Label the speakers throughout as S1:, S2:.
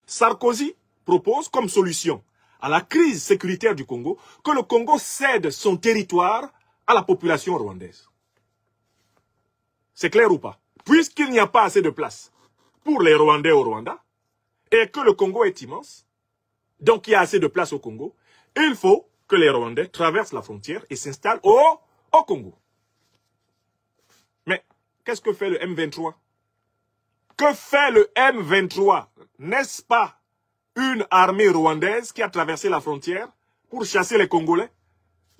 S1: Sarkozy propose comme solution à la crise sécuritaire du Congo que le Congo cède son territoire à la population rwandaise. C'est clair ou pas? Puisqu'il n'y a pas assez de place pour les Rwandais au Rwanda et que le Congo est immense, donc il y a assez de place au Congo, il faut que les Rwandais traversent la frontière et s'installent au Congo. Mais qu'est-ce que fait le M23? Que fait le M23? N'est-ce pas une armée rwandaise qui a traversé la frontière pour chasser les Congolais,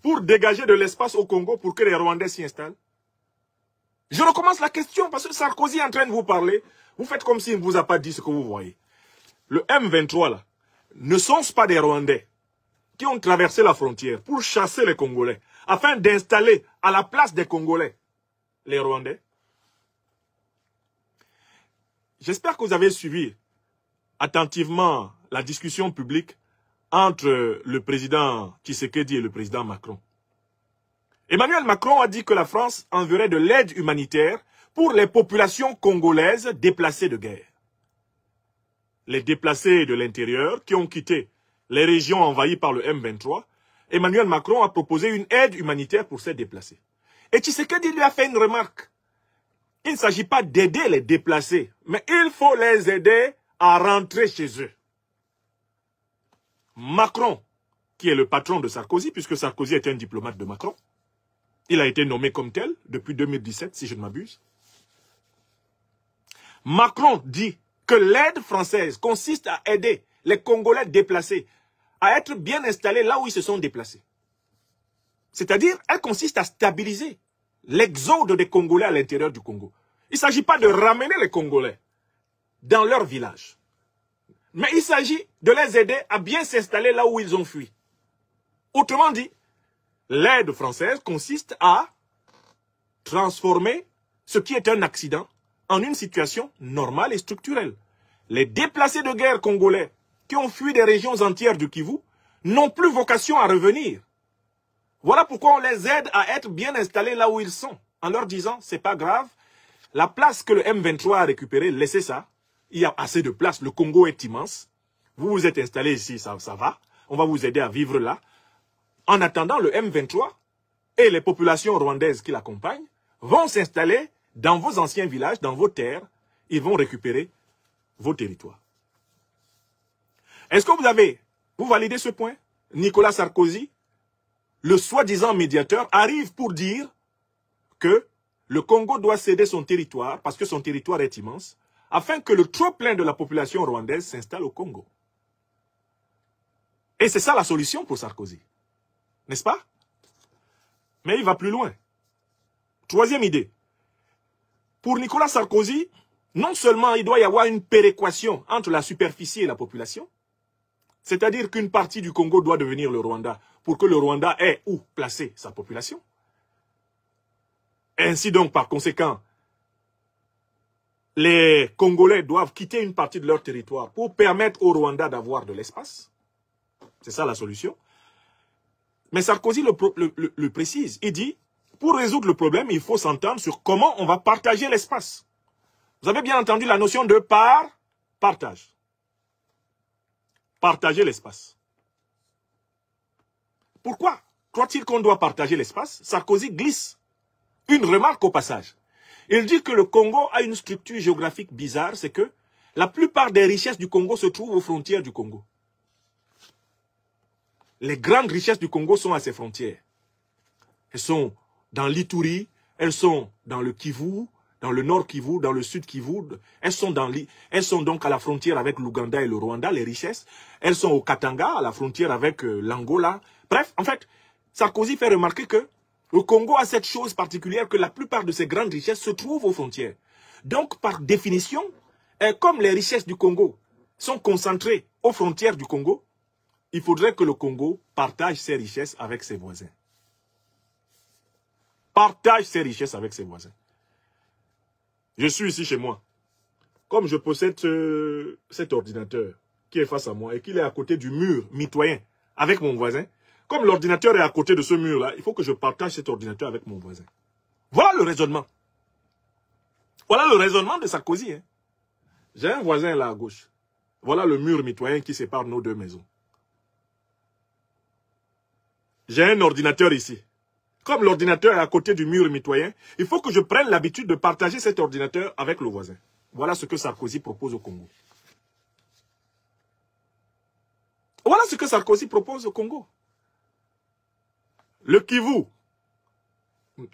S1: pour dégager de l'espace au Congo pour que les Rwandais s'y installent? Je recommence la question parce que Sarkozy est en train de vous parler. Vous faites comme s'il ne vous a pas dit ce que vous voyez. Le M23 là, ne sont-ce pas des Rwandais qui ont traversé la frontière pour chasser les Congolais afin d'installer à la place des Congolais les Rwandais? J'espère que vous avez suivi attentivement la discussion publique entre le président Tshisekedi et le président Macron. Emmanuel Macron a dit que la France enverrait de l'aide humanitaire pour les populations congolaises déplacées de guerre. Les déplacés de l'intérieur qui ont quitté les régions envahies par le M23, Emmanuel Macron a proposé une aide humanitaire pour ces déplacés. Et Tshisekedi lui a fait une remarque. Il ne s'agit pas d'aider les déplacés, mais il faut les aider à rentrer chez eux. Macron, qui est le patron de Sarkozy, puisque Sarkozy est un diplomate de Macron, il a été nommé comme tel depuis 2017, si je ne m'abuse. Macron dit que l'aide française consiste à aider les Congolais déplacés à être bien installés là où ils se sont déplacés. C'est-à-dire, elle consiste à stabiliser l'exode des Congolais à l'intérieur du Congo. Il ne s'agit pas de ramener les Congolais dans leur village. Mais il s'agit de les aider à bien s'installer là où ils ont fui. Autrement dit, l'aide française consiste à transformer ce qui est un accident en une situation normale et structurelle. Les déplacés de guerre congolais qui ont fui des régions entières du Kivu n'ont plus vocation à revenir. Voilà pourquoi on les aide à être bien installés là où ils sont, en leur disant, c'est pas grave, la place que le M23 a récupérée, laissez ça, il y a assez de place, le Congo est immense, vous vous êtes installés ici, ça va, on va vous aider à vivre là. En attendant, le M23 et les populations rwandaises qui l'accompagnent vont s'installer dans vos anciens villages, dans vos terres, ils vont récupérer vos territoires. Est-ce que vous validez ce point? Nicolas Sarkozy, le soi-disant médiateur, arrive pour dire que le Congo doit céder son territoire, parce que son territoire est immense, afin que le trop-plein de la population rwandaise s'installe au Congo. Et c'est ça la solution pour Sarkozy. N'est-ce pas? Mais il va plus loin. Troisième idée. Pour Nicolas Sarkozy, non seulement il doit y avoir une péréquation entre la superficie et la population, c'est-à-dire qu'une partie du Congo doit devenir le Rwanda pour que le Rwanda ait où placer sa population. Ainsi donc, par conséquent, les Congolais doivent quitter une partie de leur territoire pour permettre au Rwanda d'avoir de l'espace. C'est ça la solution. Mais Sarkozy le précise. Il dit, pour résoudre le problème, il faut s'entendre sur comment on va partager l'espace. Vous avez bien entendu la notion de partage. Partager l'espace. Pourquoi croit-il qu'on doit partager l'espace? Sarkozy glisse une remarque au passage. Il dit que le Congo a une structure géographique bizarre, c'est que la plupart des richesses du Congo se trouvent aux frontières du Congo. Les grandes richesses du Congo sont à ses frontières. Elles sont dans l'Ituri, elles sont dans le Kivu, dans le nord Kivu, dans le sud Kivu. Elles sont donc à la frontière avec l'Ouganda et le Rwanda, les richesses. Elles sont au Katanga, à la frontière avec l'Angola. Bref, en fait, Sarkozy fait remarquer que le Congo a cette chose particulière que la plupart de ces grandes richesses se trouvent aux frontières. Donc, par définition, comme les richesses du Congo sont concentrées aux frontières du Congo, il faudrait que le Congo partage ses richesses avec ses voisins. Partage ses richesses avec ses voisins. Je suis ici chez moi. Comme je possède cet ordinateur qui est face à moi et qu'il est à côté du mur mitoyen avec mon voisin, comme l'ordinateur est à côté de ce mur-là, il faut que je partage cet ordinateur avec mon voisin. Voilà le raisonnement. Voilà le raisonnement de Sarkozy. Hein. J'ai un voisin là à gauche. Voilà le mur mitoyen qui sépare nos deux maisons. J'ai un ordinateur ici. Comme l'ordinateur est à côté du mur mitoyen, il faut que je prenne l'habitude de partager cet ordinateur avec le voisin. Voilà ce que Sarkozy propose au Congo. Voilà ce que Sarkozy propose au Congo. Le Kivu,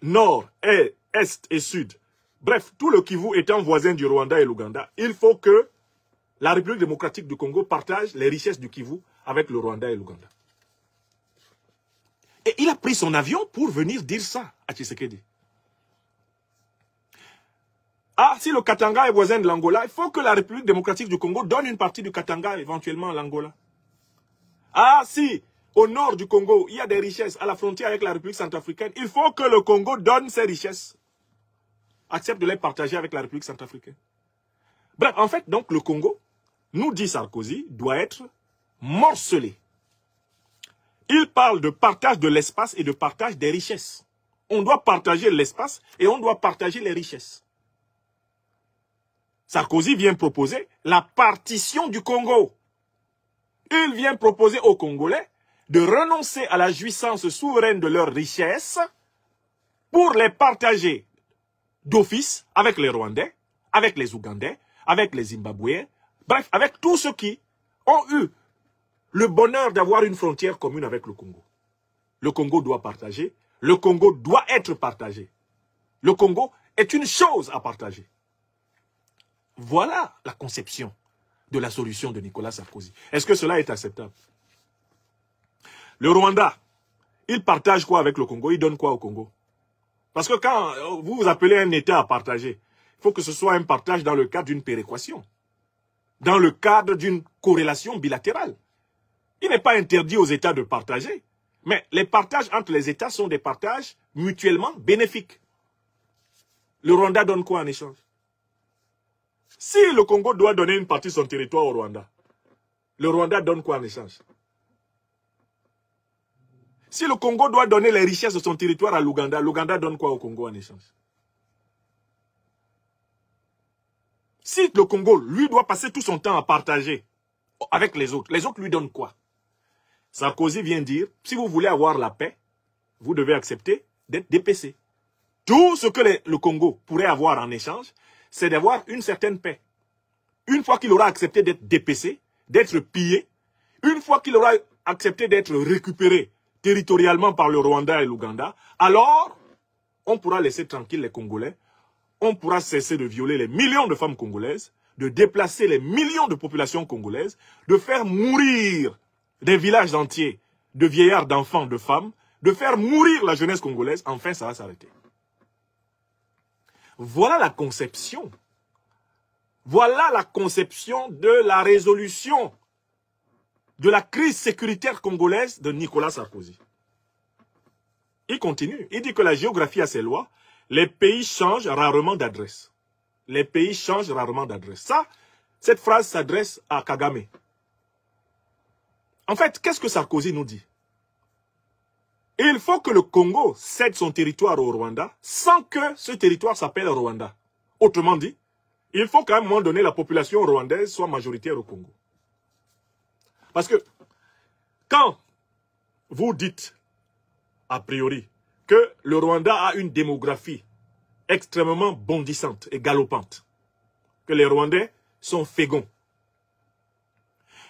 S1: nord, est et sud, bref, tout le Kivu étant voisin du Rwanda et l'Ouganda, il faut que la République démocratique du Congo partage les richesses du Kivu avec le Rwanda et l'Ouganda. Et il a pris son avion pour venir dire ça à Tshisekedi. Ah, si le Katanga est voisin de l'Angola, il faut que la République démocratique du Congo donne une partie du Katanga éventuellement à l'Angola. Ah, si au nord du Congo, il y a des richesses à la frontière avec la République centrafricaine, il faut que le Congo donne ces richesses. Accepte de les partager avec la République centrafricaine. Bref, en fait, donc le Congo, nous dit Sarkozy, doit être morcelé. Il parle de partage de l'espace et de partage des richesses. On doit partager l'espace et on doit partager les richesses. Sarkozy vient proposer la partition du Congo. Il vient proposer aux Congolais de renoncer à la jouissance souveraine de leurs richesses pour les partager d'office avec les Rwandais, avec les Ougandais, avec les Zimbabwéens, bref, avec tous ceux qui ont eu le bonheur d'avoir une frontière commune avec le Congo. Le Congo doit partager, le Congo doit être partagé. Le Congo est une chose à partager. Voilà la conception de la solution de Nicolas Sarkozy. Est-ce que cela est acceptable? Le Rwanda, il partage quoi avec le Congo? Il donne quoi au Congo? Parce que quand vous appelez un État à partager, il faut que ce soit un partage dans le cadre d'une péréquation, dans le cadre d'une corrélation bilatérale. Il n'est pas interdit aux États de partager, mais les partages entre les États sont des partages mutuellement bénéfiques. Le Rwanda donne quoi en échange? Si le Congo doit donner une partie de son territoire au Rwanda, le Rwanda donne quoi en échange? Si le Congo doit donner les richesses de son territoire à l'Ouganda, l'Ouganda donne quoi au Congo en échange? Si le Congo, lui, doit passer tout son temps à partager avec les autres lui donnent quoi? Sarkozy vient dire, si vous voulez avoir la paix, vous devez accepter d'être DPC. Tout ce que le Congo pourrait avoir en échange, c'est d'avoir une certaine paix. Une fois qu'il aura accepté d'être DPC, d'être pillé, une fois qu'il aura accepté d'être récupéré territorialement par le Rwanda et l'Ouganda, alors on pourra laisser tranquille les Congolais, on pourra cesser de violer les millions de femmes congolaises, de déplacer les millions de populations congolaises, de faire mourir des villages entiers de vieillards, d'enfants, de femmes, de faire mourir la jeunesse congolaise. Enfin, ça va s'arrêter. Voilà la conception. Voilà la conception de la résolution de la crise sécuritaire congolaise de Nicolas Sarkozy. Il continue. Il dit que la géographie a ses lois. Les pays changent rarement d'adresse. Les pays changent rarement d'adresse. Ça, cette phrase s'adresse à Kagame. En fait, qu'est-ce que Sarkozy nous dit? Il faut que le Congo cède son territoire au Rwanda sans que ce territoire s'appelle Rwanda. Autrement dit, il faut qu'à un moment donné, la population rwandaise soit majoritaire au Congo. Parce que quand vous dites, a priori, que le Rwanda a une démographie extrêmement bondissante et galopante, que les Rwandais sont féconds,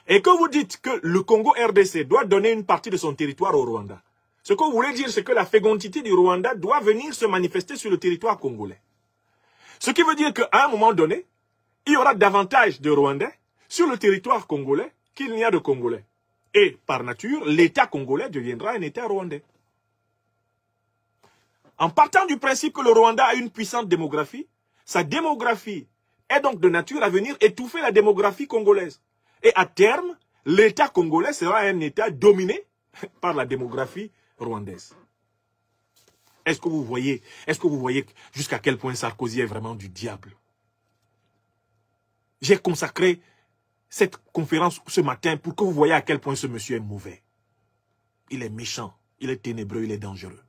S1: et que vous dites que le Congo RDC doit donner une partie de son territoire au Rwanda, ce que vous voulez dire, c'est que la fécondité du Rwanda doit venir se manifester sur le territoire congolais. Ce qui veut dire qu'à un moment donné, il y aura davantage de Rwandais sur le territoire congolais qu'il n'y a de Congolais. Et par nature, l'État congolais deviendra un État rwandais. En partant du principe que le Rwanda a une puissante démographie, sa démographie est donc de nature à venir étouffer la démographie congolaise. Et à terme, l'État congolais sera un État dominé par la démographie rwandaise. Est-ce que vous voyez jusqu'à quel point Sarkozy est vraiment du diable? J'ai consacré cette conférence ce matin pour que vous voyez à quel point ce monsieur est mauvais. Il est méchant, il est ténébreux, il est dangereux.